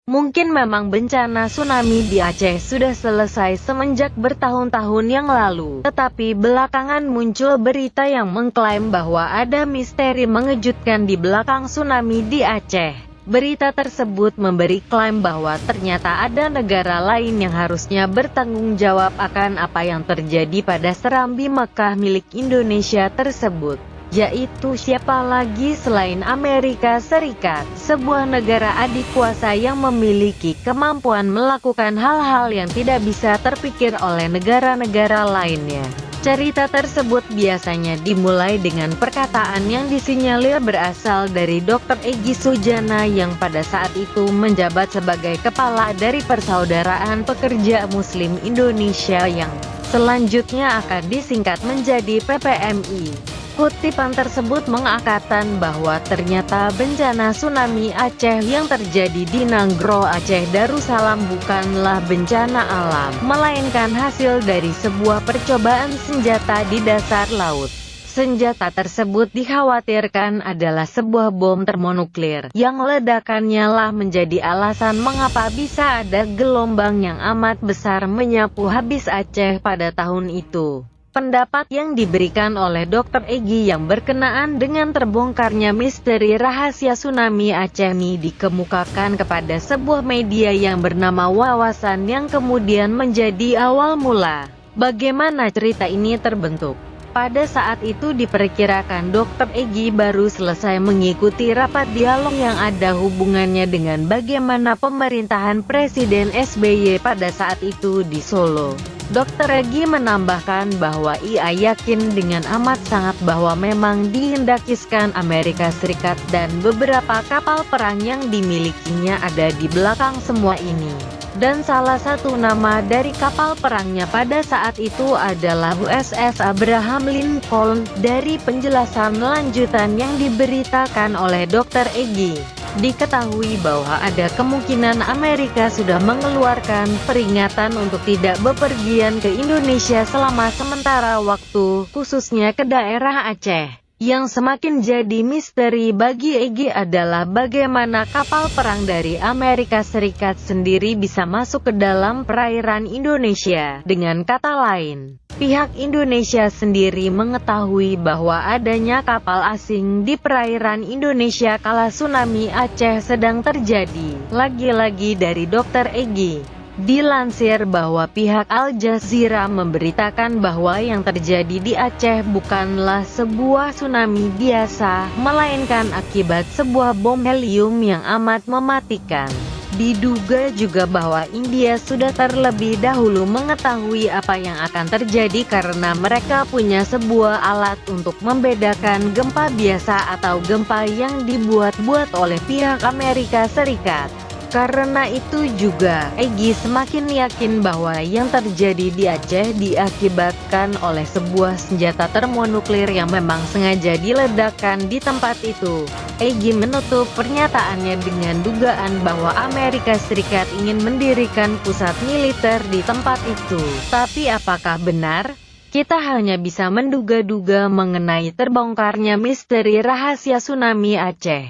Mungkin memang bencana tsunami di Aceh sudah selesai semenjak bertahun-tahun yang lalu, tetapi belakangan muncul berita yang mengklaim bahwa ada misteri mengejutkan di belakang tsunami di Aceh. Berita tersebut memberi klaim bahwa ternyata ada negara lain yang harusnya bertanggung jawab akan apa yang terjadi pada serambi Mekah milik Indonesia tersebut. Yaitu siapa lagi selain Amerika Serikat, sebuah negara adik kuasa yang memiliki kemampuan melakukan hal-hal yang tidak bisa terpikir oleh negara-negara lainnya. Cerita tersebut biasanya dimulai dengan perkataan yang disinyalir berasal dari Dr. Egy Sujana yang pada saat itu menjabat sebagai kepala dari Persaudaraan Pekerja Muslim Indonesia yang selanjutnya akan disingkat menjadi PPMI. Kutipan tersebut mengatakan bahwa ternyata bencana tsunami Aceh yang terjadi di Nanggro Aceh Darussalam bukanlah bencana alam, melainkan hasil dari sebuah percobaan senjata di dasar laut. Senjata tersebut dikhawatirkan adalah sebuah bom termonuklir, yang ledakannya lah menjadi alasan mengapa bisa ada gelombang yang amat besar menyapu habis Aceh pada tahun itu. Pendapat yang diberikan oleh Dr. Egy yang berkenaan dengan terbongkarnya misteri rahasia tsunami Aceh ini dikemukakan kepada sebuah media yang bernama Wawasan yang kemudian menjadi awal mula bagaimana cerita ini terbentuk. Pada saat itu diperkirakan Dr. Egy baru selesai mengikuti rapat dialog yang ada hubungannya dengan bagaimana pemerintahan Presiden SBY pada saat itu di Solo. Dr. Egy menambahkan bahwa ia yakin dengan amat sangat bahwa memang dihendakiskan Amerika Serikat dan beberapa kapal perang yang dimilikinya ada di belakang semua ini. Dan salah satu nama dari kapal perangnya pada saat itu adalah USS Abraham Lincoln. Dari penjelasan lanjutan yang diberitakan oleh Dr. Egy, diketahui bahwa ada kemungkinan Amerika sudah mengeluarkan peringatan untuk tidak bepergian ke Indonesia selama sementara waktu, khususnya ke daerah Aceh. Yang semakin jadi misteri bagi Egy adalah bagaimana kapal perang dari Amerika Serikat sendiri bisa masuk ke dalam perairan Indonesia. Dengan kata lain, pihak Indonesia sendiri mengetahui bahwa adanya kapal asing di perairan Indonesia kala tsunami Aceh sedang terjadi. Lagi-lagi dari Dr. Egy, dilansir bahwa pihak Al Jazeera memberitakan bahwa yang terjadi di Aceh bukanlah sebuah tsunami biasa, melainkan akibat sebuah bom helium yang amat mematikan. Diduga juga bahwa India sudah terlebih dahulu mengetahui apa yang akan terjadi karena mereka punya sebuah alat untuk membedakan gempa biasa atau gempa yang dibuat-buat oleh pihak Amerika Serikat. Karena itu juga, Egy semakin yakin bahwa yang terjadi di Aceh diakibatkan oleh sebuah senjata termonuklir yang memang sengaja diledakkan di tempat itu. Egy menutup pernyataannya dengan dugaan bahwa Amerika Serikat ingin mendirikan pusat militer di tempat itu. Tapi apakah benar? Kita hanya bisa menduga-duga mengenai terbongkarnya misteri rahasia tsunami Aceh.